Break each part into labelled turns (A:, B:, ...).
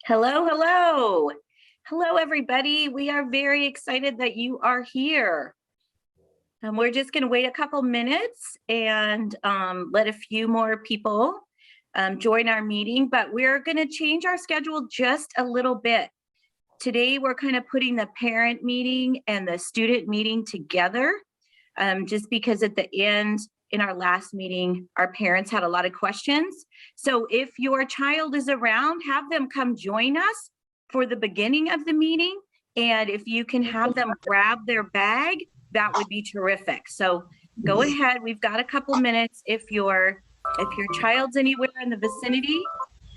A: Hello, hello. Hello, everybody. We are very excited that you are here. We're just going to wait a couple minutes and let a few more people join our meeting, but we're going to change our schedule just a little bit. Today, we're kind of putting the parent meeting and the student meeting together, just because at the end, in our last meeting, our parents had a lot of questions. So if your child is around, have them come join us for the beginning of the meeting. And if you can have them grab their bag, that would be terrific. So go ahead, we've got a couple minutes. If your child's anywhere in the vicinity,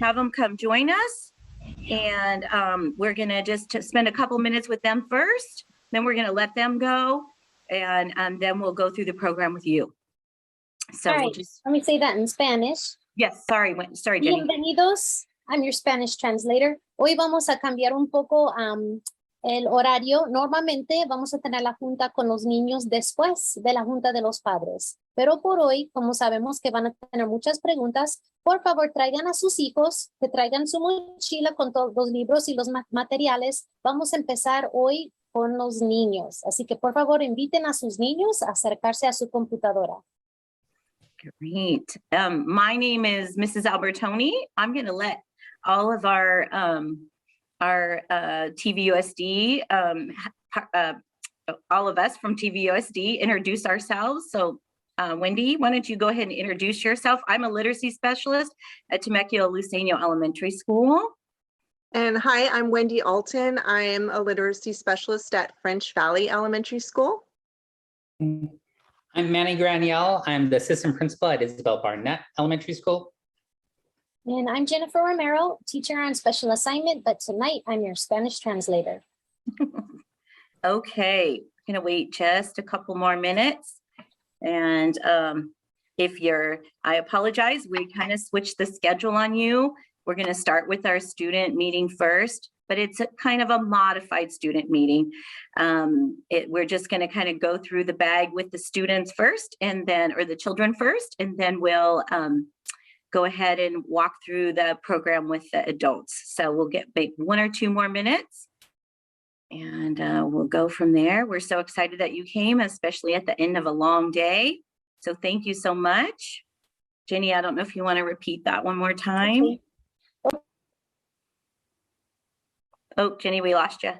A: have them come join us. And we're gonna just spend a couple minutes with them first, then we're gonna let them go, and then we'll go through the program with you. So
B: all right, let me say that in Spanish.
A: Yes, sorry, Jenny.
B: Bienvenidos, I'm your Spanish translator. Hoy vamos a cambiar un poco el horario. Normalmente vamos a tener la junta con los niños después de la junta de los padres. Pero por hoy, como sabemos que van a tener muchas preguntas, por favor traigan a sus hijos, que traigan su mochila con todos los libros y los materiales. Vamos a empezar hoy con los niños. Así que por favor inviten a sus niños a acercarse a su computadora.
A: Great. My name is Mrs. Albertoni. I'm going to let all of our TVUSD, all of us from TVUSD introduce ourselves. So Wendy, why don't you go ahead and introduce yourself? I'm a literacy specialist at Temecula Luceño Elementary School.
C: And hi, I'm Wendy Alton. I am a literacy specialist at French Valley Elementary School.
D: I'm Manny Graniel. I'm the assistant principal at Isabel Barnett Elementary School.
B: And I'm Jennifer Romero, teacher on special assignment, but tonight I'm your Spanish translator.
A: Okay, I'm gonna wait just a couple more minutes. And I apologize, we kind of switched the schedule on you. We're gonna start with our student meeting first, but it's a kind of a modified student meeting. We're just gonna kind of go through the bag with the students first, and then, or the children first, and then we'll go ahead and walk through the program with the adults. So we'll get maybe 1 or 2 more minutes, and we'll go from there. We're so excited that you came, especially at the end of a long day. So thank you so much. Jenny, I don't know if you want to repeat that one more time. Okay. Oh, Jenny, we lost you.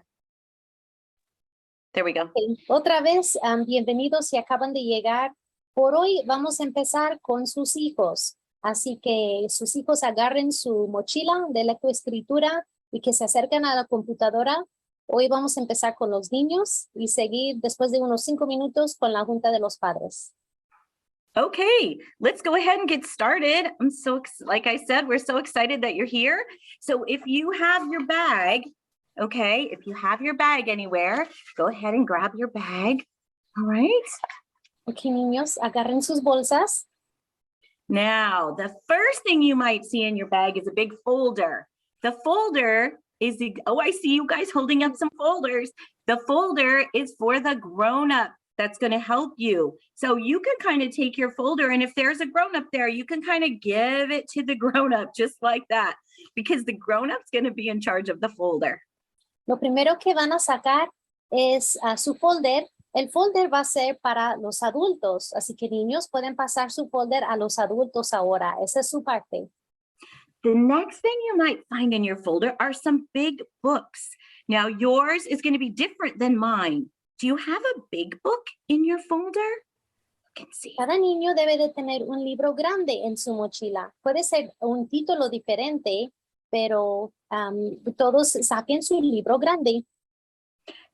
A: There we go.
B: Okay. Otra vez, bienvenidos si acaban de llegar. Por hoy vamos a empezar con sus hijos. Así que sus hijos agarren su mochila de lectoescritura y que se acerquen a la computadora. Hoy vamos a empezar con los niños y seguir después de unos 5 minutos con la junta de los padres.
A: Okay, let's go ahead and get started. Like I said, we're so excited that you're here. So if you have your bag, okay, if you have your bag anywhere, go ahead and grab your bag. All right.
B: Okay, niños, agarren sus bolsas.
A: Now, the first thing you might see in your bag is a big folder. The folder is, oh, I see you guys holding up some folders. The folder is for the grown-up. That's going to help you. So you can kind of take your folder, and if there's a grown-up there, you can kind of give it to the grown-up just like that, because the grown-up's going to be in charge of the folder.
B: Lo primero que van a sacar es su folder. El folder va a ser para los adultos, así que niños pueden pasar su folder a los adultos ahora. Esa es su parte.
A: The next thing you might find in your folder are some big books. Now yours is going to be different than mine. Do you have a big book in your folder? You can see.
B: Cada niño debe de tener un libro grande en su mochila. Puede ser un título diferente, pero todos saquen su libro grande.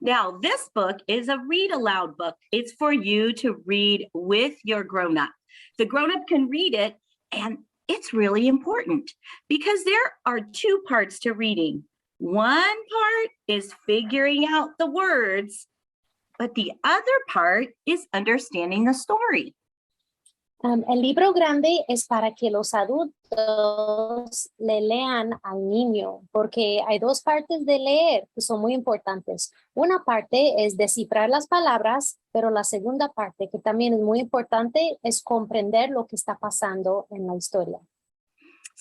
A: Now, this book is a read aloud book. It's for you to read with your grown-up. The grown-up can read it, and it's really important because there are 2 parts to reading. One part is figuring out the words, but the other part is understanding the story.
B: El libro grande es para que los adultos le lean al niño, porque hay 2 partes de leer que son muy importantes. Una parte es descifrar las palabras, pero la segunda parte, que también es muy importante, es comprender lo que está pasando en la historia.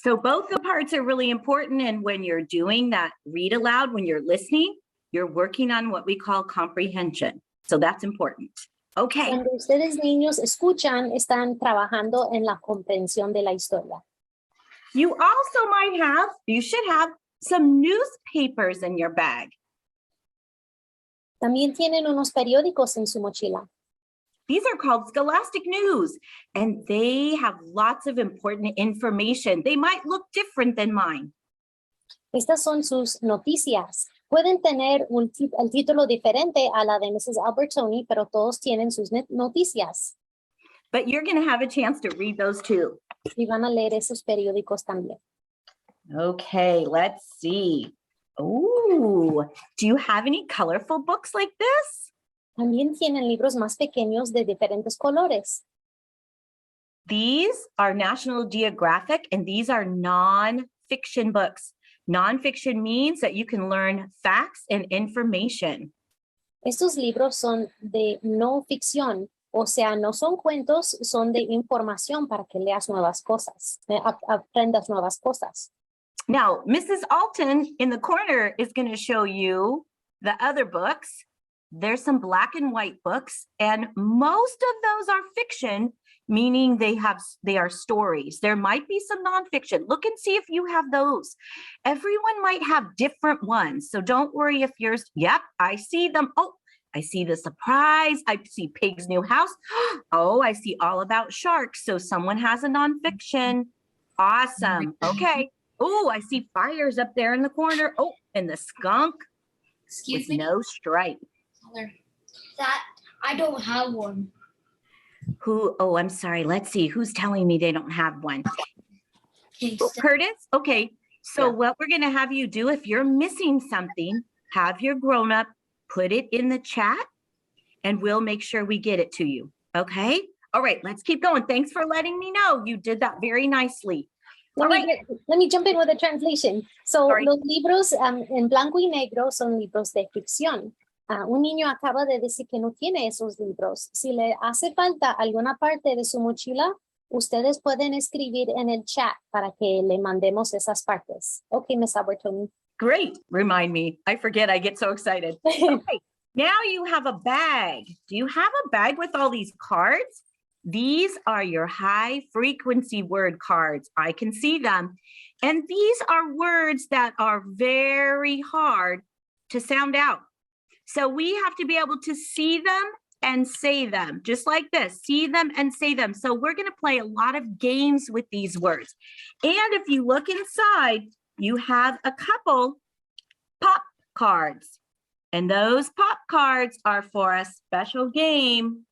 A: So both the parts are really important. And when you're doing that read aloud, when you're listening, you're working on what we call comprehension. So that's important. Okay.
B: Cuando ustedes niños escuchan, están trabajando en la comprensión de la historia.
A: You also might have, you should have some newspapers in your bag.
B: También tienen unos periódicos en su mochila.
A: These are called Scholastic News, and they have lots of important information. They might look different than mine.
B: Estas son sus noticias. Pueden tener el título diferente a la de Mrs. Albertoni, pero todos tienen sus noticias.
A: But you're going to have a chance to read those too.
B: Y van a leer esos periódicos también.
A: Okay, let's see. Ooh, do you have any colorful books like this?
B: También tienen libros más pequeños de diferentes colores.
A: These are National Geographic, and these are non-fiction books. Non-fiction means that you can learn facts and information.
B: Estos libros son de no ficción, o sea, no son cuentos, son de información para que leas nuevas cosas, aprendas nuevas cosas.
A: Now, Mrs. Alton in the corner is going to show you the other books. There's some black and white books, and most of those are fiction, meaning they are stories. There might be some nonfiction. Look and see if you have those. Everyone might have different ones, so don't worry if yours, yep, I see them. Oh, I see The Surprise. I see Pig's New House. Oh, I see All About Sharks. So someone has a nonfiction. Awesome. Okay. Oh, I see Fires up there in the corner. Oh, and the skunk with no stripe.
E: That I don't have one.
A: Who? Oh, I'm sorry. Let's see. Who's telling me they don't have one?
E: Okay,
A: Oh,
E: so
A: Curtis? Okay. So
C: Yeah.
A: what we're going to have you do, if you're missing something, have your grown-up put it in the chat, and we'll make sure we get it to you. Okay? All right. Let's keep going. Thanks for letting me know. You did that very nicely.
B: Let me jump in with a translation. So,
A: Sorry.
B: los libros en blanco y negro son libros de ficción. Un niño acaba de decir que no tiene esos libros. Si le hace falta alguna parte de su mochila, ustedes pueden escribir en el chat para que le mandemos esas partes. Okay, Miss Albertoni.
A: Great. Remind me. I forget. I get so excited. Okay. Now you have a bag. Do you have a bag with all these cards? These are your high frequency word cards. I can see them. And these are words that are very hard to sound out. So we have to be able to see them and say them, just like this, see them and say them. So we're going to play a lot of games with these words. And if you look inside, you have a couple pop cards. And those pop cards are for a special game.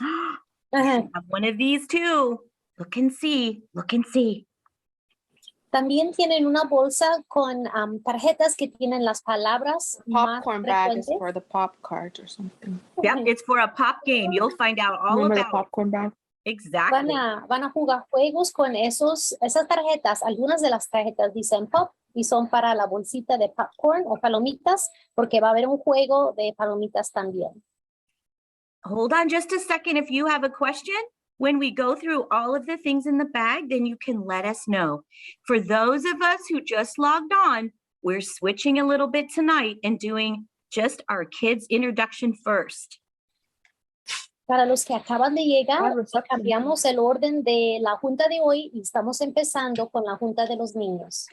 A: I have one of these too. Look and see, look and see.
B: También tienen una bolsa con tarjetas que tienen las palabras más
F: Popcorn bag is
B: frecuentes.
F: for the pop cards or something.
A: Yep, it's for a pop game. You'll find out all
F: Remember the
A: about it.
F: popcorn bag?
A: Exactly.
B: Van a jugar juegos con esas tarjetas. Algunas de las tarjetas dicen pop y son para la bolsita de popcorn o palomitas, porque va a haber un juego de palomitas también.
A: Hold on just a second. If you have a question, when we go through all of the things in the bag, then you can let us know. For those of us who just logged on, we're switching a little bit tonight and doing just our kids' introduction first.
B: Para los que acaban de llegar,
F: reception.
B: cambiamos el orden de la junta de hoy y estamos empezando con la junta de los niños.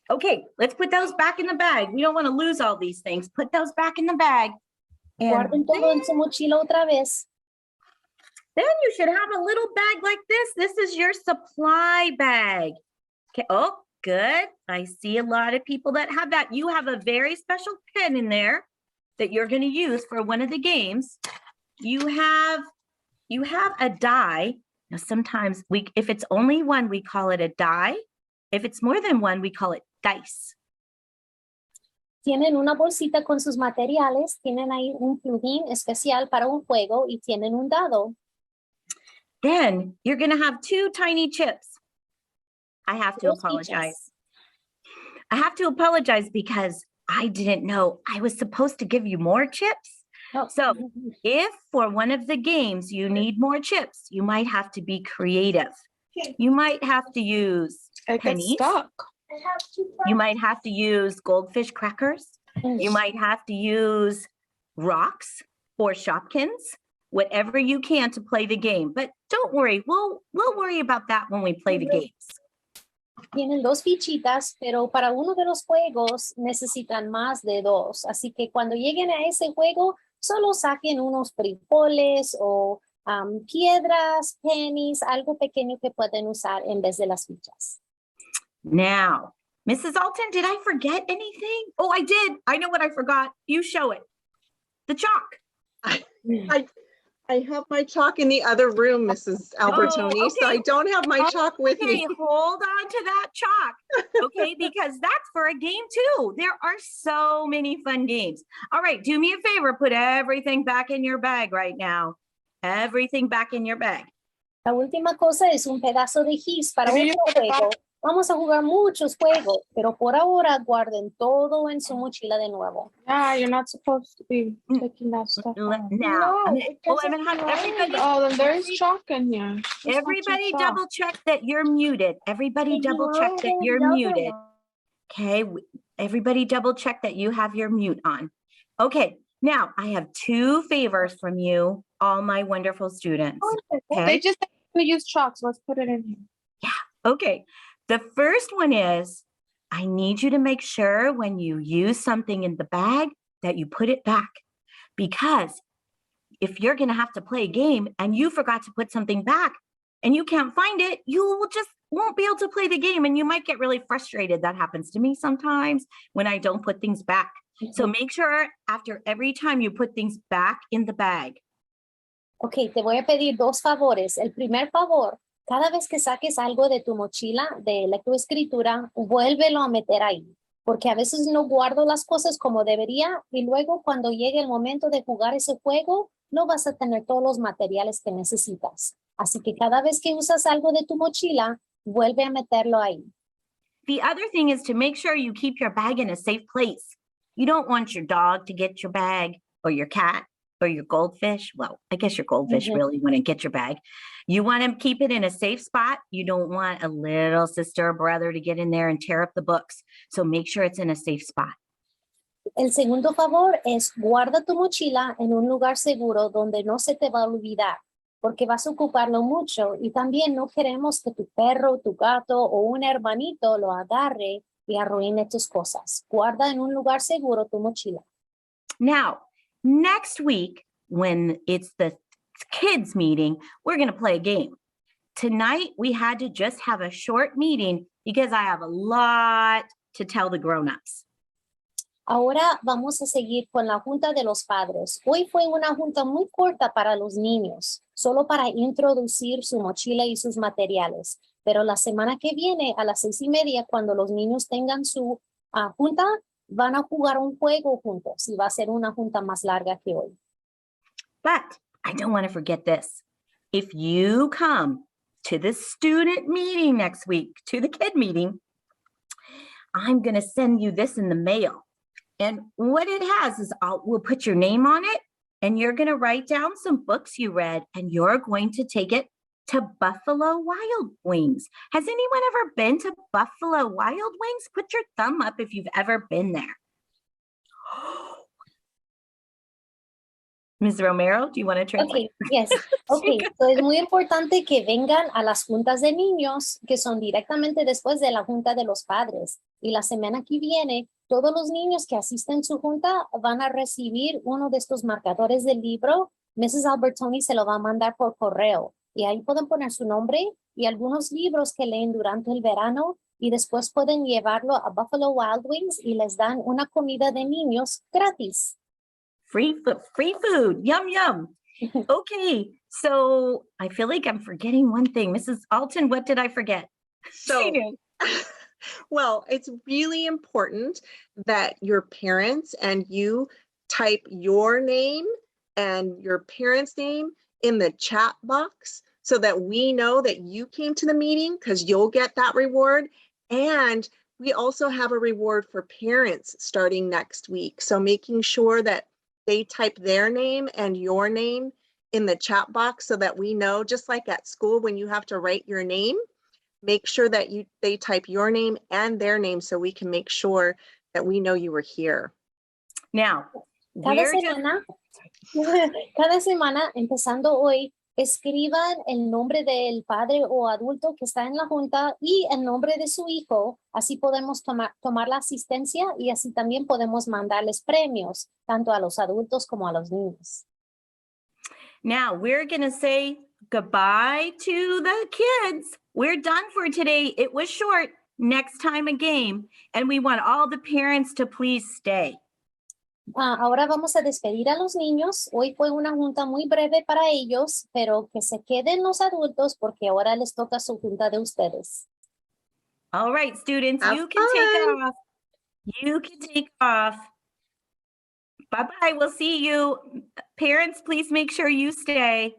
A: Okay, let's put those back in the bag. We don't want to lose all these things. Put those back in the bag. And
B: Guarden todo en su mochila otra vez.
A: then you should have a little bag like this. This is your supply bag. Okay. Oh, good. I see a lot of people that have that. You have a very special pen in there that you're going to use for one of the games. You have a die. Now, sometimes if it's only one, we call it a die. If it's more than one, we call it dice.
B: Tienen una bolsita con sus materiales, tienen ahí un plugin especial para un juego y tienen un dado.
A: Then you're going to have two tiny chips. I have to
B: Dos
A: apologize.
B: fichas.
A: I have to apologize because I didn't know I was supposed to give you more chips.
B: Oh,
A: So if for one of the games you need more chips, you might have to be creative. You might have to use
F: It gets
A: pennies.
F: stuck.
A: You might have to use goldfish crackers.
B: Mm.
A: You might have to use rocks or Shopkins, whatever you can to play the game. But don't worry, we'll worry about that when we play the games.
B: Tienen 2 fichitas, pero para uno de los juegos necesitan más de 2. Así que cuando lleguen a ese juego, solo saquen unos frijoles o piedras, pennies, algo pequeño que pueden usar en vez de las fichas.
A: Now, Mrs. Alton, did I forget anything? Oh, I did. I know what I forgot. You show it. The chalk.
C: I have my chalk in the other room, Mrs. Albertoni, so I
A: okay.
C: don't have my chalk with
A: Okay,
C: me.
A: hold on to that chalk. Okay, because that's for a game too. There are so many fun games. All right, do me a favor, put everything back in your bag right now. Everything back in your bag.
B: La última cosa es un pedazo de gis para
F: Maybe you
B: otro
F: put it
B: juego.
F: back.
B: Vamos a jugar muchos juegos, pero por ahora guarden todo en su mochila de nuevo.
F: Yeah, you're not supposed to be taking that stuff
A: Now,
F: out.
A: I'm gonna have everybody,
F: Oh, then there's chalk in here. Just want
A: everybody
F: some chalk.
A: double check that you're muted. Everybody double check that you're muted. Okay, everybody double check that you have your mute on. Okay, now I have 2 favors from you, all my wonderful students.
F: They
A: Okay,
F: just said we use chalk, so let's put it in here.
A: okay. The first one is, I need you to make sure when you use something in the bag that you put it back. Because if you're gonna have to play a game and you forgot to put something back and you can't find it, you will just won't be able to play the game and you might get really frustrated. That happens to me sometimes when I don't put things back. So make sure after every time you put things back in the bag.
B: Ok, te voy a pedir 2 favores. El primer favor, cada vez que saques algo de tu mochila de lectoescritura, vuélvelo a meter ahí. Porque a veces no guardo las cosas como debería y luego cuando llegue el momento de jugar ese juego, no vas a tener todos los materiales que necesitas. Así que cada vez que usas algo de tu mochila, vuelve a meterlo ahí.
A: The other thing is to make sure you keep your bag in a safe place. You don't want your dog to get your bag or your cat or your goldfish. Well, I guess your goldfish really wouldn't get your bag. You want to keep it in a safe spot. You don't want a little sister or brother to get in there and tear up the books. So make sure it's in a safe spot.
B: El segundo favor es guarda tu mochila en un lugar seguro donde no se te va a olvidar, porque vas a ocuparlo mucho y también no queremos que tu perro, tu gato o un hermanito lo agarre y arruine tus cosas. Guarda en un lugar seguro tu mochila.
A: Now, next week, when it's the kids meeting, we're going to play a game. Tonight, we had to just have a short meeting because I have a lot to tell the grown-ups.
B: Ahora vamos a seguir con la junta de los padres. Hoy fue una junta muy corta para los niños, solo para introducir su mochila y sus materiales. Pero la semana que viene a las 6:30, cuando los niños tengan su junta, van a jugar un juego juntos y va a ser una junta más larga que hoy.
A: But I don't want to forget this. If you come to the student meeting next week, to the kid meeting, I'm going to send you this in the mail. And what it has is we'll put your name on it and you're going to write down some books you read and you're going to take it to Buffalo Wild Wings. Has anyone ever been to Buffalo Wild Wings? Put your thumb up if you've ever been there. Ms. Romero, do you want to translate?
B: Okay, yes. Okay, so es muy importante que vengan a las juntas de niños que son directamente después de la junta de los padres. Y la semana que viene, todos los niños que asisten a su junta van a recibir uno de estos marcadores del libro. Mrs. Albertoni se lo va a mandar por correo. Y ahí pueden poner su nombre y algunos libros que leen durante el verano y después pueden llevarlo a Buffalo Wild Wings y les dan una comida de niños gratis.
A: Free food, yum, yum. Okay, so I feel like I'm forgetting one thing. Mrs. Alton, what did I forget?
C: So, well, it's really important that your parents and you type your name and your parents' name in the chat box so that we know that you came to the meeting because you'll get that reward. And we also have a reward for parents starting next week. So making sure that they type their name and your name in the chat box so that we know, just like at school when you have to write your name, make sure that they type your name and their name so we can make sure that we know you were here.
A: Now,
B: Cada
A: we're just,
B: semana, cada semana, empezando hoy, escriban el nombre del padre o adulto que está en la junta y el nombre de su hijo. Así podemos tomar la asistencia y así también podemos mandarles premios, tanto a los adultos como a los niños.
A: now we're going to say goodbye to the kids. We're done for today. It was short. Next time a game. And we want all the parents to please stay.
B: Ahora vamos a despedir a los niños. Hoy fue una junta muy breve para ellos, pero que se queden los adultos porque ahora les toca su junta de ustedes.
A: All right, students,
C: Have
A: you can take
C: fun.
A: off. You can take off. Bye-bye. We'll see you. Parents, please make sure you stay.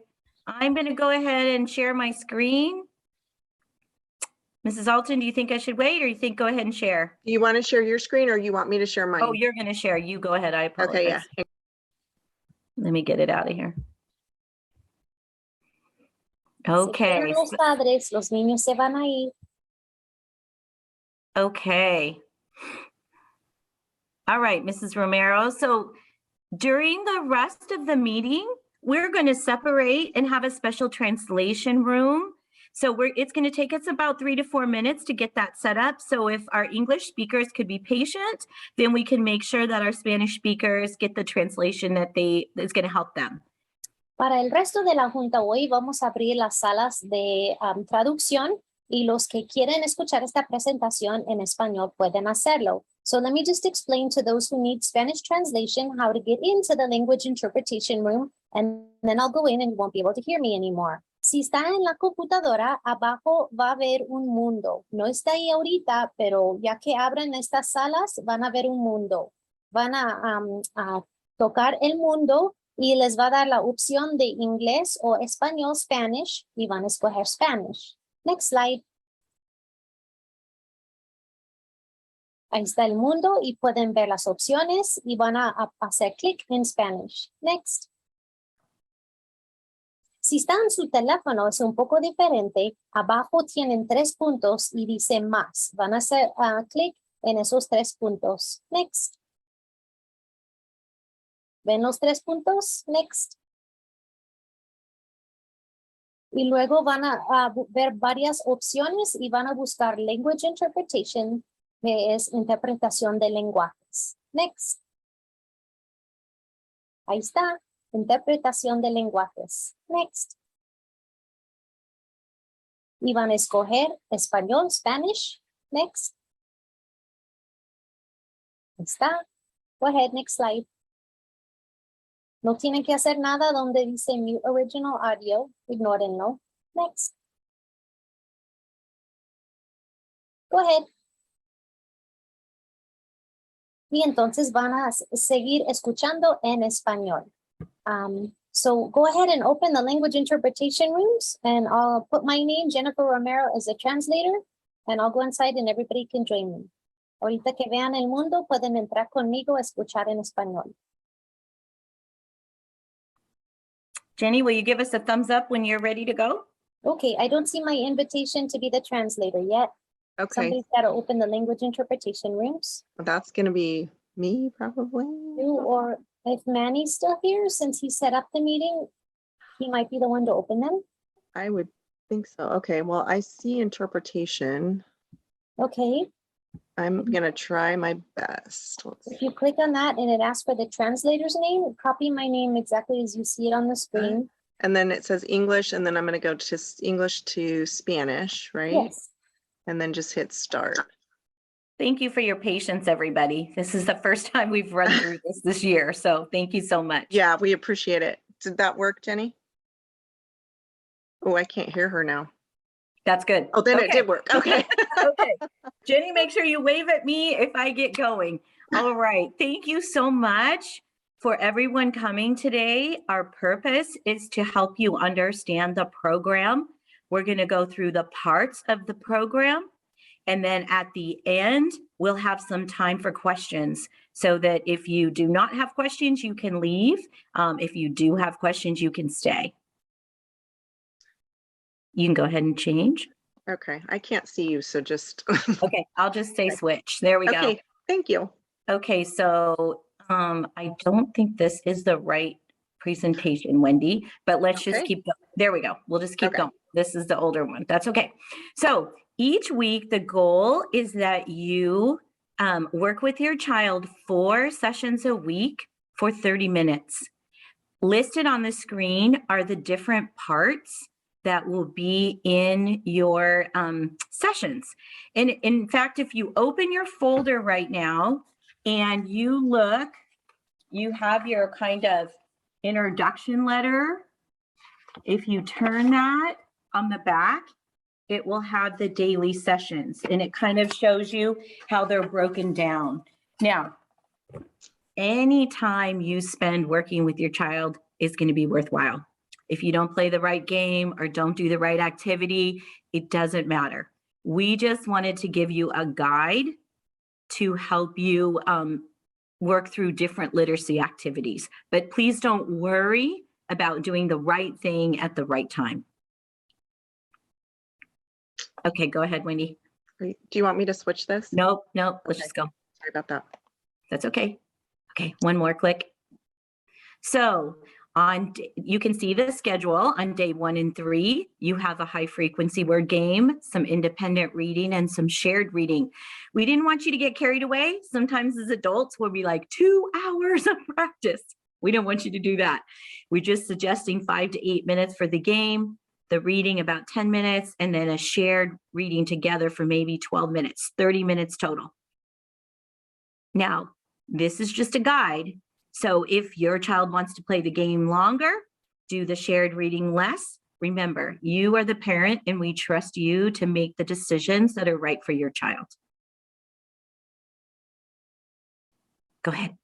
A: I'm going to go ahead and share my screen. Mrs. Alton, do you think I should wait or you think go ahead and share?
C: Do you want to share your screen or you want me to share mine?
A: Oh, you're going to share. You go ahead. I apologize.
C: Okay, yeah.
A: Let me get it out of here.
B: Se
A: Okay.
B: quedan los padres, los niños se van a ir.
A: Okay. All right, Mrs. Romero. So during the rest of the meeting, we're going to separate and have a special translation room. So it's going to take us about 3 to 4 minutes to get that set up. So if our English speakers could be patient, then we can make sure that our Spanish speakers get the translation that's going to help them.
B: Para el resto de la junta hoy vamos a abrir las salas de traducción y los que quieren escuchar esta presentación en español pueden hacerlo. So let me just explain to those who need Spanish translation how to get into the language interpretation room, and then I'll go in and you won't be able to hear me anymore. Si está en la computadora, abajo va a haber un mundo. No está ahí ahorita, pero ya que abren estas salas, van a ver un mundo. Van a tocar el mundo y les va a dar la opción de inglés o español, Spanish, y van a escoger Spanish. Next slide. Ahí está el mundo y pueden ver las opciones y van a hacer clic en Spanish. Next. Si está en su teléfono es un poco diferente. Abajo tienen 3 puntos y dice más. Van a hacer clic en esos 3 puntos. Next. ¿Ven los 3 puntos? Next. Y luego van a ver varias opciones y van a buscar Language Interpretation, que es interpretación de lenguajes. Next. Ahí está. Interpretación de lenguajes. Next. Y van a escoger español, Spanish. Next. Ahí está. Go ahead, next slide. No tienen que hacer nada donde dice Mute Original Audio. Ignórenlo. Next. Go ahead. Y entonces van a seguir escuchando en español. So go ahead and open the language interpretation rooms and I'll put my name, Jennifer Romero, as a translator and I'll go inside and everybody can join me. Ahorita que vean el mundo, pueden entrar conmigo a escuchar en español.
A: Jenny, will you give us a thumbs up when you're ready to go?
B: Okay, I don't see my invitation to be the translator yet.
C: Okay,
B: Somebody's got to open the language interpretation rooms.
C: that's going to be me probably.
B: You or if Manny's still here, since he set up the meeting, he might be the one to open them.
C: I would think so. Okay, well, I see interpretation.
B: Okay,
C: I'm going to try my best. Let's see.
B: if you click on that and it asks for the translator's name, copy my name exactly as you see it on the screen.
C: And then it says English, and then I'm going to go to English to Spanish, right?
B: Yes.
C: And then just hit start.
A: Thank you for your patience, everybody. This is the first time we've run through this year, so thank you so much.
C: Yeah, we appreciate it. Did that work, Jenny? Oh, I can't hear her now.
A: That's good.
C: Oh, then it
A: Okay.
C: did work. Okay.
A: Okay. Jenny, make sure you wave at me if I get going. All right. Thank you so much for everyone coming today. Our purpose is to help you understand the program. We're going to go through the parts of the program. And then at the end, we'll have some time for questions so that if you do not have questions, you can leave. If you do have questions, you can stay. You can go ahead and change.
C: Okay, I can't see you, so just,
A: Okay, I'll just say switch. There we go.
C: okay, thank you.
A: Okay, so I don't think this is the right presentation, Wendy, but let's just
C: Okay.
A: keep going. There we go. We'll just keep
C: Okay.
A: going. This is the older one. That's okay. So each week, the goal is that you work with your child 4 sessions a week for 30 minutes. Listed on the screen are the different parts that will be in your sessions. And in fact, if you open your folder right now and you look, you have your kind of introduction letter. If you turn that on the back, it will have the daily sessions and it kind of shows you how they're broken down. Now, any time you spend working with your child is going to be worthwhile. If you don't play the right game or don't do the right activity, it doesn't matter. We just wanted to give you a guide to help you work through different literacy activities. But please don't worry about doing the right thing at the right time. Okay, go ahead, Wendy.
C: Great. Do you want me to switch this?
A: Nope, let's
C: Okay.
A: just go.
C: Sorry about that.
A: That's okay. Okay, one more click. So you can see the schedule on day 1 and 3. You have a high frequency word game, some independent reading, and some shared reading. We didn't want you to get carried away. Sometimes as adults, we'll be like 2 hours of practice. We don't want you to do that. We're just suggesting 5 to 8 minutes for the game, the reading about 10 minutes, and then a shared reading together for maybe 12 minutes, 30 minutes total. Now, this is just a guide. So if your child wants to play the game longer, do the shared reading less. Remember, you are the parent and we trust you to make the decisions that are right for your child. Go ahead.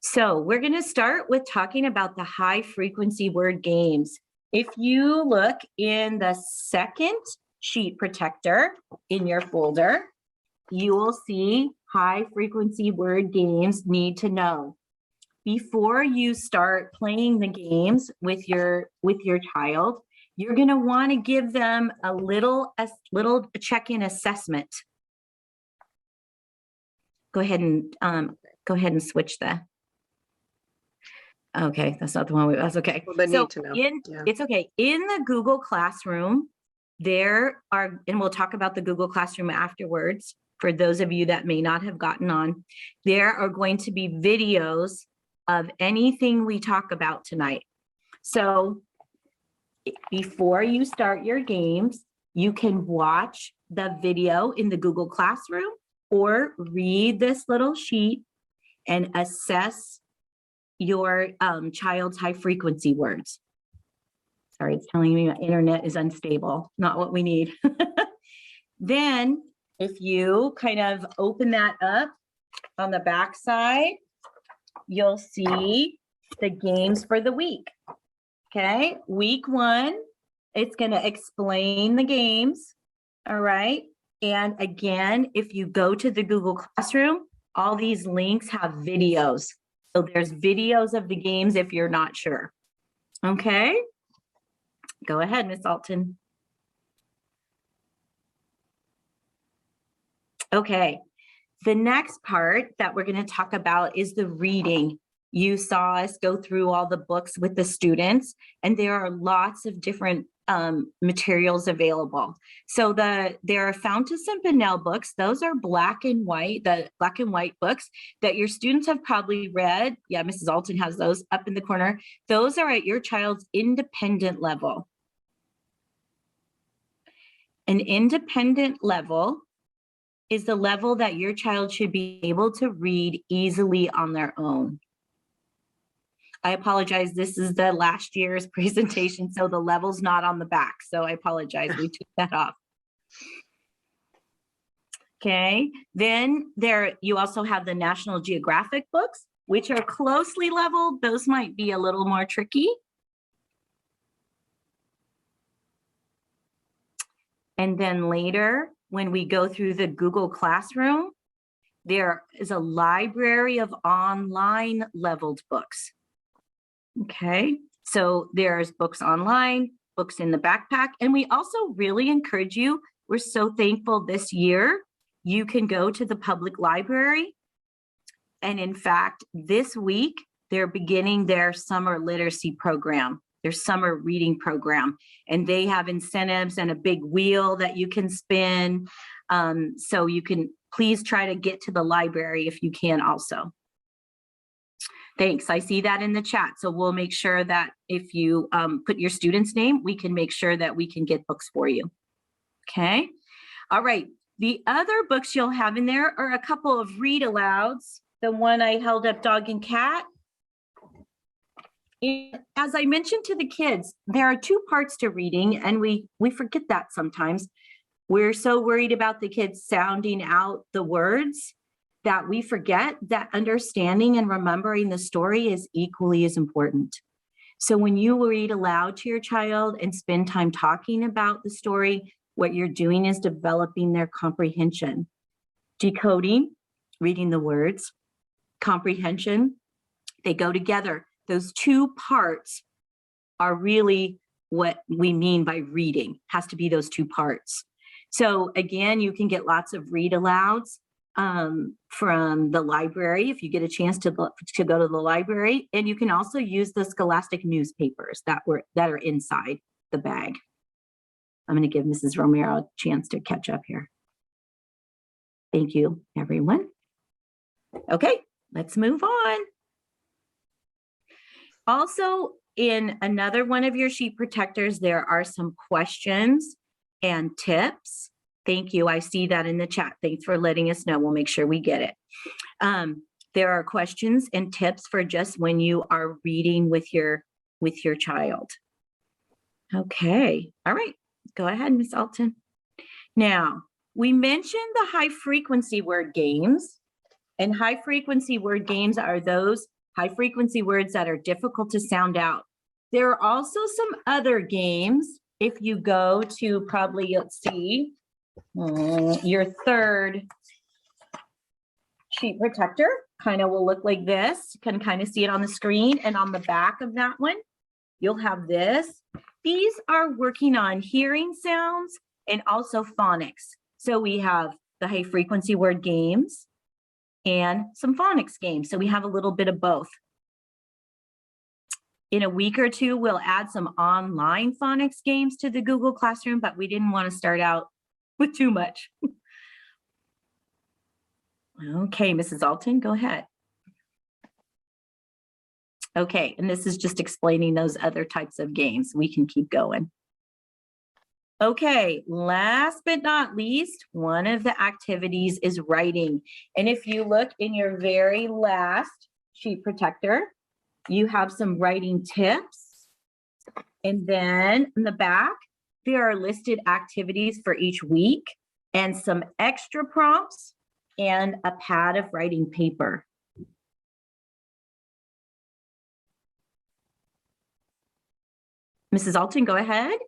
A: So we're going to start with talking about the high frequency word games. If you look in the second sheet protector in your folder, you will see high frequency word games need to know. Before you start playing the games with your child, you're going to want to give them a little check-in assessment. Go ahead and switch that. Okay, that's not the one. That's okay.
C: Well, they need to know. Yeah.
A: It's okay. In the Google Classroom, there are, and we'll talk about the Google Classroom afterwards. For those of you that may not have gotten on, there are going to be videos of anything we talk about tonight. So before you start your games, you can watch the video in the Google Classroom or read this little sheet and assess your child's high frequency words. Sorry, it's telling me my internet is unstable, not what we need. Then if you kind of open that up on the back side, you'll see the games for the week. Okay, week 1, it's going to explain the games. All right. And again, if you go to the Google Classroom, all these links have videos. So there's videos of the games if you're not sure. Okay, go ahead, Miss Alton. Okay, the next part that we're going to talk about is the reading. You saw us go through all the books with the students, and there are lots of different materials available. So there are Fountas and Pinnell books. Those are black and white, the black and white books that your students have probably read. Yeah, Mrs. Alton has those up in the corner. Those are at your child's independent level. An independent level is the level that your child should be able to read easily on their own. I apologize, this is the last year's presentation, so the level's not on the back, so I apologize, we took that off. Okay, then you also have the National Geographic books, which are closely leveled. Those might be a little more tricky. And then later, when we go through the Google Classroom, there is a library of online leveled books. Okay, so there's books online, books in the backpack, and we also really encourage you, we're so thankful this year, you can go to the public library. And in fact, this week, they're beginning their summer literacy program, their summer reading program, and they have incentives and a big wheel that you can spin. So you can please try to get to the library if you can also. Thanks, I see that in the chat. So we'll make sure that if you put your student's name, we can make sure that we can get books for you. Okay, all right. The other books you'll have in there are a couple of read alouds. The one I held up, Dog and Cat. As I mentioned to the kids, there are two parts to reading, and we forget that sometimes. We're so worried about the kids sounding out the words that we forget that understanding and remembering the story is equally as important. So when you read aloud to your child and spend time talking about the story, what you're doing is developing their comprehension. Decoding, reading the words, comprehension, they go together. Those two parts are really what we mean by reading, has to be those two parts. So again, you can get lots of read alouds from the library if you get a chance to go to the library, and you can also use the Scholastic newspapers that are inside the bag. I'm going to give Mrs. Romero a chance to catch up here. Thank you, everyone. Okay, let's move on. Also, in another one of your sheet protectors, there are some questions and tips. Thank you. I see that in the chat. Thanks for letting us know. We'll make sure we get it. There are questions and tips for just when you are reading with your child. Okay. All right. Go ahead, Ms. Alton. Now, we mentioned the high frequency word games, and high frequency word games are those high frequency words that are difficult to sound out. There are also some other games. If you go to probably, let's see, your third sheet protector kind of will look like this. You can kind of see it on the screen, and on the back of that one, you'll have this. These are working on hearing sounds and also phonics. So we have the high frequency word games and some phonics games. So we have a little bit of both. In a week or two, we'll add some online phonics games to the Google Classroom, but we didn't want to start out with too much. Okay, Mrs. Alton, go ahead. Okay, and this is just explaining those other types of games. We can keep going. Okay, last but not least, one of the activities is writing. And if you look in your very last sheet protector, you have some writing tips. And then in the back, there are listed activities for each week and some extra prompts and a pad of writing paper. Mrs. Alton, go ahead.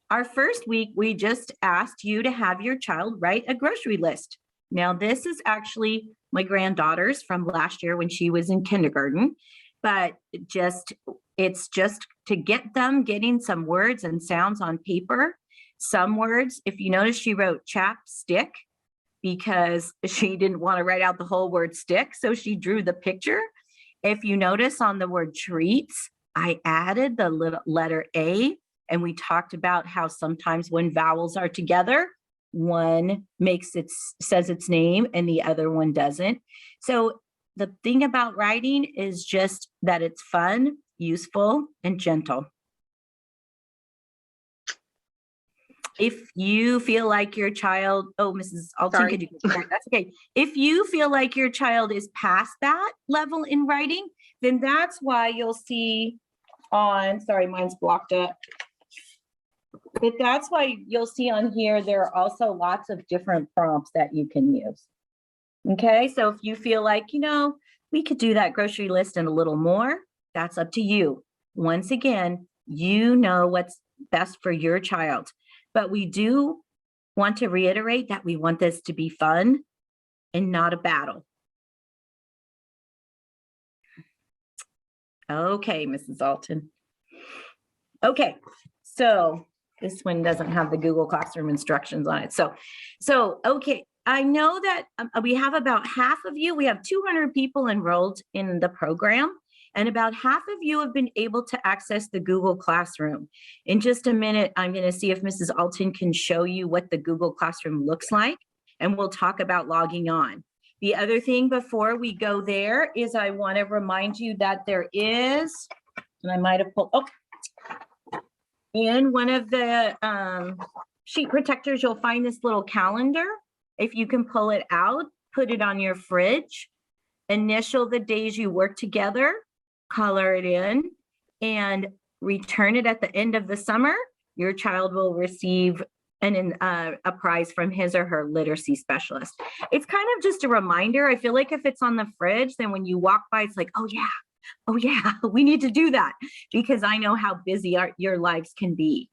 A: Our first week, we just asked you to have your child write a grocery list. Now, this is actually my granddaughter's from last year when she was in kindergarten, but it's just to get them getting some words and sounds on paper. Some words, if you notice, she wrote chapstick because she didn't want to write out the whole word stick, so she drew the picture. If you notice on the word treats, I added the little letter A, and we talked about how sometimes when vowels are together, one says its name and the other one doesn't. So the thing about writing is just that it's fun, useful, and gentle. If you feel like your child, oh, Mrs. Alton, could you, that's okay. If you feel like your child is past that level in writing, then that's why you'll see on, sorry, mine's blocked up. But that's why you'll see on here, there are also lots of different prompts that you can use. Okay, so if you feel like, we could do that grocery list and a little more, that's up to you. Once again, you know what's best for your child. but we do want to reiterate that we want this to be fun and not a battle. Okay, Mrs. Alton. Okay, so this one doesn't have the Google Classroom instructions on it. So okay, I know that we have about half of you, we have 200 people enrolled in the program, and about half of you have been able to access the Google Classroom. In just a minute, I'm going to see if Mrs. Alton can show you what the Google Classroom looks like, and we'll talk about logging on. The other thing before we go there is I want to remind you that there is, and I might have pulled, in one of the sheet protectors, you'll find this little calendar. If you can pull it out, put it on your fridge, initial the days you work together, color it in, and return it at the end of the summer. Your child will receive a prize from his or her literacy specialist. It's kind of just a reminder. I feel like if it's on the fridge, then when you walk by, it's like, oh yeah, we need to do that, because I know how busy your lives can be.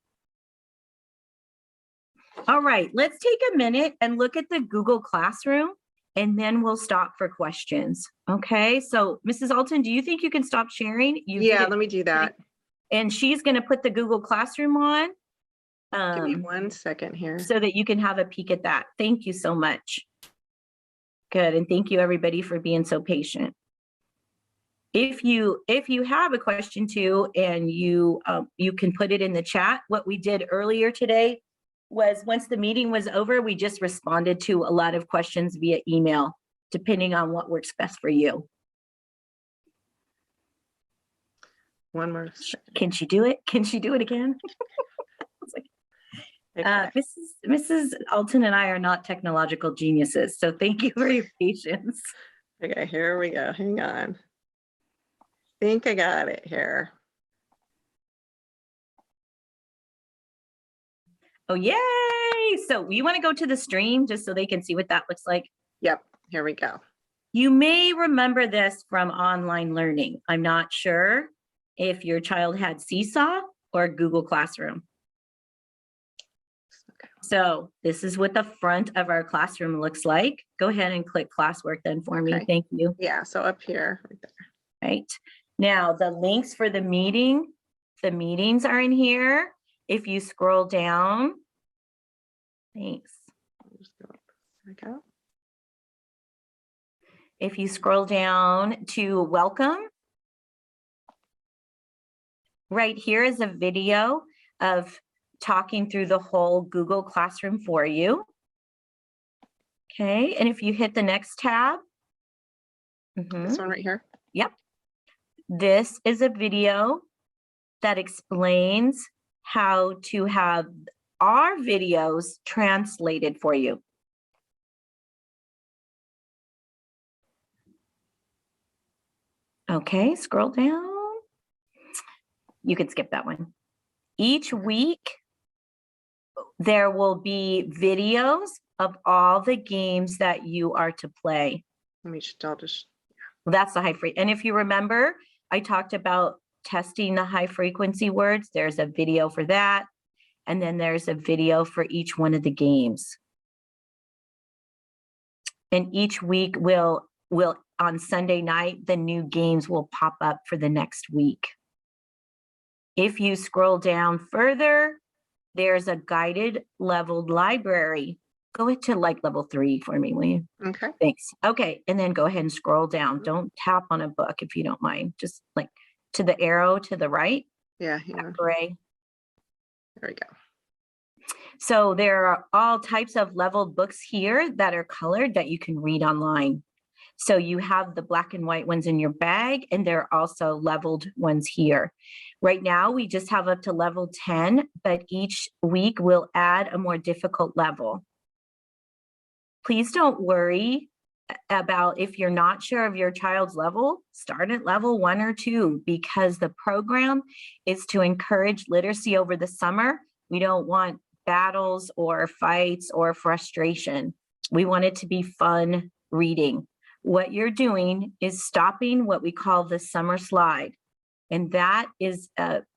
A: All right, let's take a minute and look at the Google Classroom, and then we'll stop for questions. Okay, so Mrs. Alton, do you think you can stop sharing?
C: Yeah, let me do that.
A: And she's going to put the Google Classroom on.
C: Give me 1 second here.
A: So that you can have a peek at that. Thank you so much. Good, and thank you everybody for being so patient. If you have a question too, and you can put it in the chat. What we did earlier today was, once the meeting was over, we just responded to a lot of questions via email, depending on what works best for you.
C: One more second.
A: Can she do it? Can she do it again? Mrs. Alton and I are not technological geniuses, so thank you for your patience.
C: Okay, here we go. Hang on. I think I got it here.
A: Oh, yay! So we want to go to the stream just so they can see what that looks like.
C: Yep, here we go.
A: You may remember this from online learning. I'm not sure if your child had Seesaw or Google Classroom. So this is what the front of our classroom looks like. Go ahead and click classwork then for me.
C: Okay.
A: Thank you.
C: Yeah, so up here, right there.
A: Right. Now the links for the meetings are in here. If you scroll down, thanks.
C: Just go up. There we go.
A: If you scroll down to welcome, right here is a video of talking through the whole Google Classroom for you. Okay, and if you hit the next tab.
C: This one right here.
A: Yep. This is a video that explains how to have our videos translated for you. Okay, scroll down. You can skip that one. Each week, there will be videos of all the games that you are to play.
C: I'll just.
A: Well, that's the high frequency. And if you remember, I talked about testing the high frequency words. There's a video for that. And then there's a video for each one of the games. And each week will on Sunday night, the new games will pop up for the next week. If you scroll down further, there's a guided leveled library. Go into like level 3 for me, will you?
C: Okay.
A: Thanks. Okay, and then go ahead and scroll down. Don't tap on a book if you don't mind. Just like to the arrow to the right.
C: Yeah.
A: Gray.
C: There we go.
A: So there are all types of leveled books here that are colored that you can read online. So you have the black and white ones in your bag, and there are also leveled ones here. Right now, we just have up to level 10, but each week we'll add a more difficult level. Please don't worry about if you're not sure of your child's level, start at level 1 or 2, because the program is to encourage literacy over the summer. We don't want battles or fights or frustration. We want it to be fun reading. What you're doing is stopping what we call the summer slide. And that is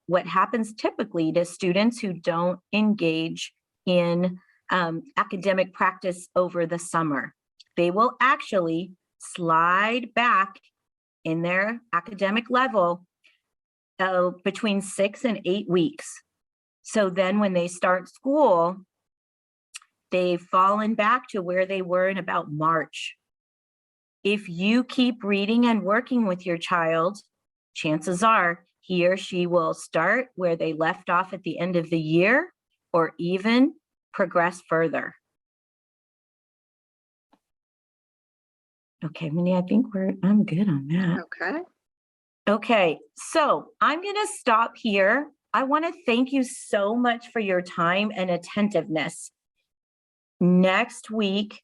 A: what happens typically to students who don't engage in academic practice over the summer. They will actually slide back in their academic level between 6 and 8 weeks. So then when they start school, they've fallen back to where they were in about March. If you keep reading and working with your child, chances are he or she will start where they left off at the end of the year or even progress further. Okay, Minnie, I think I'm good on that.
C: Okay.
A: Okay, so I'm going to stop here. I want to thank you so much for your time and attentiveness. Next week,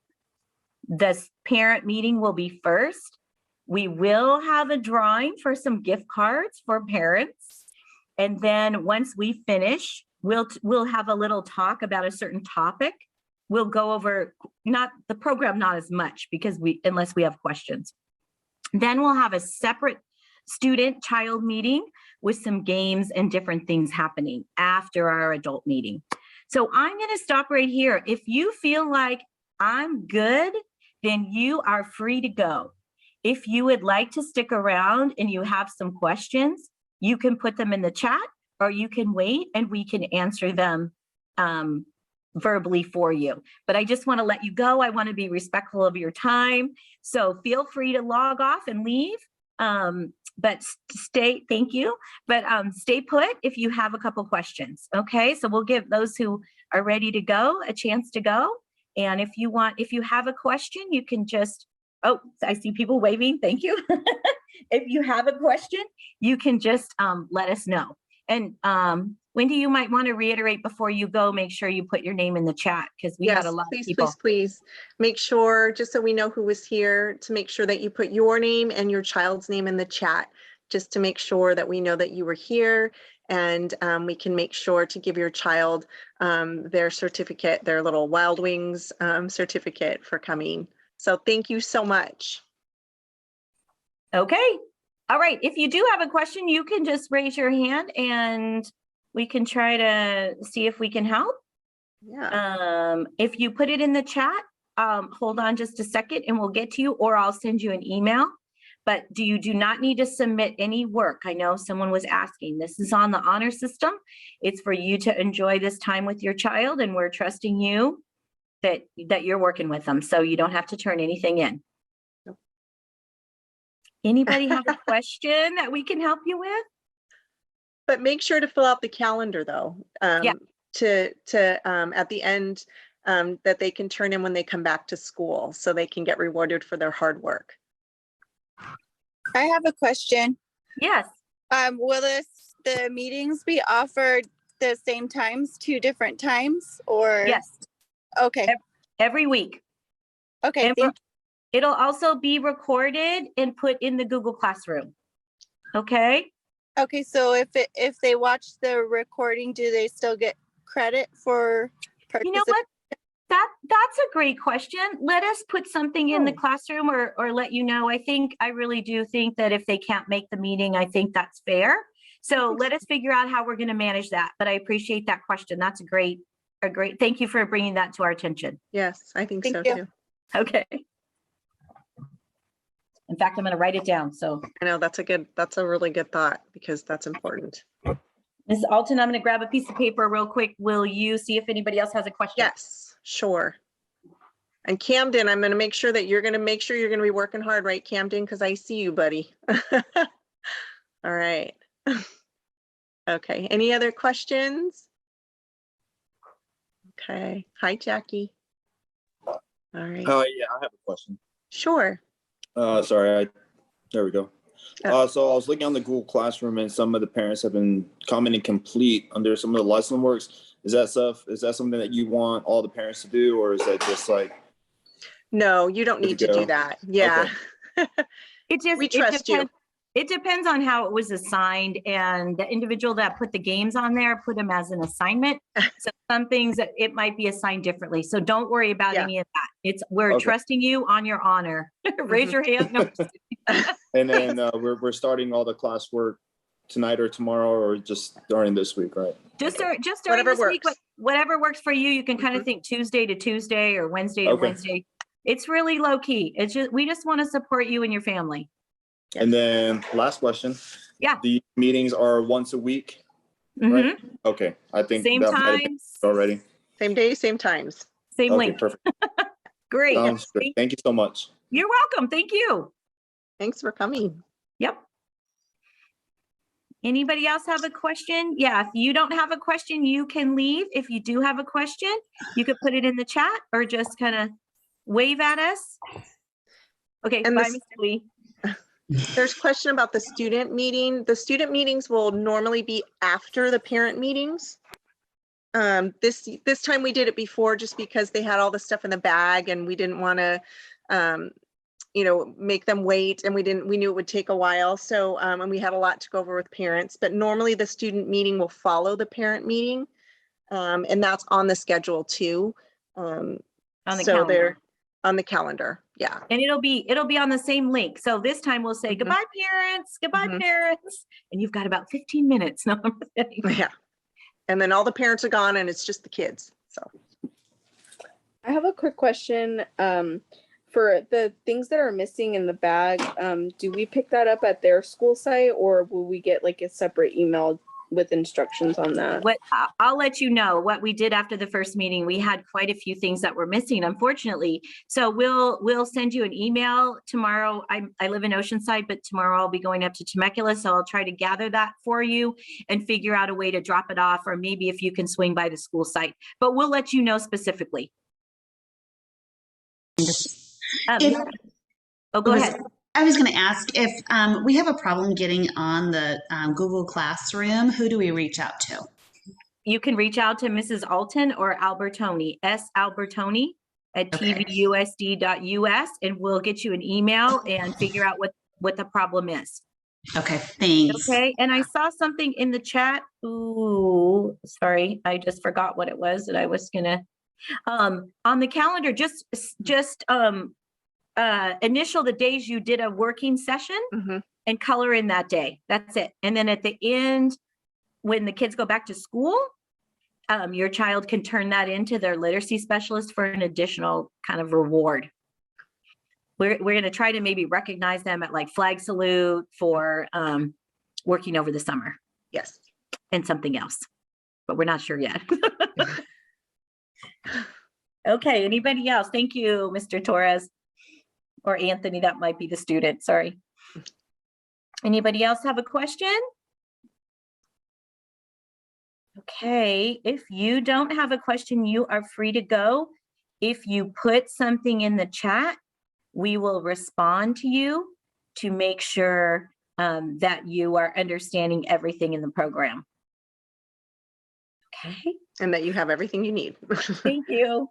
A: the parent meeting will be first. We will have a drawing for some gift cards for parents. And then once we finish, we'll have a little talk about a certain topic. We'll go over not the program, not as much because unless we have questions. Then we'll have a separate student child meeting with some games and different things happening after our adult meeting. So I'm going to stop right here. If you feel like I'm good, then you are free to go. If you would like to stick around and you have some questions, you can put them in the chat or you can wait and we can answer them verbally for you. But I just want to let you go. I want to be respectful of your time. So feel free to log off and leave. But thank you. But stay put if you have a couple questions. Okay, so we'll give those who are ready to go a chance to go. And if you have a question, you can just, oh, I see people waving. Thank you. If you have a question, you can just let us know. And Wendy, you might want to reiterate before you go, make sure you put your name in the chat because we had a lot of people.
C: Please make sure, just so we know who was here, to make sure that you put your name and your child's name in the chat, just to make sure that we know that you were here, and we can make sure to give your child their certificate, their little Wild Wings certificate for coming. So thank you so much.
A: Okay. All right. If you do have a question, you can just raise your hand and we can try to see if we can help.
C: Yeah.
A: If you put it in the chat, hold on just a second and we'll get to you, or I'll send you an email. But you do not need to submit any work. I know someone was asking. This is on the honor system. It's for you to enjoy this time with your child, and we're trusting you that you're working with them, so you don't have to turn anything in.
C: Nope.
A: Anybody have a question that we can help you with?
C: But make sure to fill out the calendar though.
A: Yeah.
C: To at the end that they can turn in when they come back to school, so they can get rewarded for their hard work.
G: I have a question.
A: Yes.
G: Will the meetings be offered the same times, 2 different times, or?
A: Yes.
G: Okay.
A: Every week.
G: Okay.
A: And it'll also be recorded and put in the Google Classroom. Okay.
G: Okay. So if they watch the recording, do they still get credit for
A: You know what? That's a great question. Let us put something in the classroom or let you know. I really do think that if they can't make the meeting, I think that's fair. So let us figure out how we're going to manage that. But I appreciate that question. That's a great, thank you for bringing that to our attention.
C: Yes, I think so
G: Thank you.
C: too.
A: Okay. In fact, I'm going to write it down. So
C: I know that's a really good thought, because that's important.
A: Ms. Alton, I'm going to grab a piece of paper real quick. Will you see if anybody else has a question?
C: Yes, sure. And Camden, I'm going to make sure that you're going to be working hard, right, Camden? Because I see you, buddy. All right. Okay. Any other questions? Okay. Hi, Jackie. All right.
H: Oh, yeah, I have a question.
C: Sure.
H: Sorry, there we go.
C: Oh.
H: So I was looking on the Google Classroom, and some of the parents have been commenting complete under some of the lesson works. Is that something that you want all the parents to do, or is that just like?
C: No, you don't need to do that. Yeah.
A: Okay.
C: We trust you.
A: It depends on how it was assigned, and the individual that put the games on there put them as an assignment. So some things that it might be assigned differently. So don't worry about any of that. We're trusting you on your honor. Raise your hand. No.
H: And then we're starting all the classwork tonight or tomorrow, or just during this week, right?
A: Just during
C: Whatever
A: this week.
C: works.
A: whatever works for you. You can kind of think Tuesday to Tuesday or Wednesday to
H: Okay.
A: Wednesday. It's really low key. We just want to support you and your family.
H: And then last question.
A: Yeah.
H: The meetings are once a week,
A: Mhm.
H: right? Okay, I think
A: Same
H: that might have been
A: times,
H: already.
C: Same day, same times.
A: same
H: Okay,
A: link.
H: perfect.
A: Great.
H: Sounds good. Thank you so much.
A: You're welcome. Thank you.
C: Thanks for coming.
A: Yep. Anybody else have a question? Yeah, if you don't have a question, you can leave. If you do have a question, you could put it in the chat or just kind of wave at us. Okay,
C: And
A: bye,
C: this-
A: Mr. Lee.
C: There's a question about the student meeting. The student meetings will normally be after the parent meetings. This time we did it before just because they had all the stuff in the bag and we didn't want to, make them wait, and we knew it would take a while. So, and we had a lot to go over with parents, but normally the student meeting will follow the parent meeting. And that's on the schedule too.
A: On the
C: So
A: calendar.
C: they're on the calendar. Yeah.
A: And it'll be on the same link. So this time we'll say
C: Mhm.
A: goodbye, parents, goodbye,
C: Mhm.
A: parents. And you've got about 15 minutes. No, I'm kidding.
C: Yeah. And then all the parents are gone and it's just the kids. So.
I: I have a quick question. For the things that are missing in the bag, do we pick that up at their school site, or will we get like a separate email with instructions on that?
A: I'll let you know what we did after the first meeting. We had quite a few things that were missing, unfortunately. So we'll send you an email tomorrow. I live in Oceanside, but tomorrow I'll be going up to Temecula. So I'll try to gather that for you and figure out a way to drop it off, or maybe if you can swing by the school site, but we'll let you know specifically. Go ahead.
J: I was going to ask if we have a problem getting on the Google Classroom, who do we reach out to?
A: You can reach out to Mrs. Alton or Albertoni, S. Albertoni at
J: Okay.
A: tvusd.us, and we'll get you an email and figure out what the problem is.
J: Okay, thanks.
A: Okay, and I saw something in the chat. Ooh, sorry, I just forgot what it was that I was gonna, on the calendar, just initial the days you did a working session and color in that day. That's it. And then at the end, when the kids go back to school, your child can turn that into their literacy specialist for an additional kind of reward. We're going to try to maybe recognize them at like flag salute for working over the summer.
C: Yes.
A: And something else, but we're not sure yet. Okay, anybody else? Thank you, Mr. Torres. Or Anthony, that might be the student, sorry. Anybody else have a question? Okay, if you don't have a question, you are free to go. If you put something in the chat, we will respond to you to make sure that you are understanding everything in the program. Okay.
C: And that you have everything you need.
A: Thank you.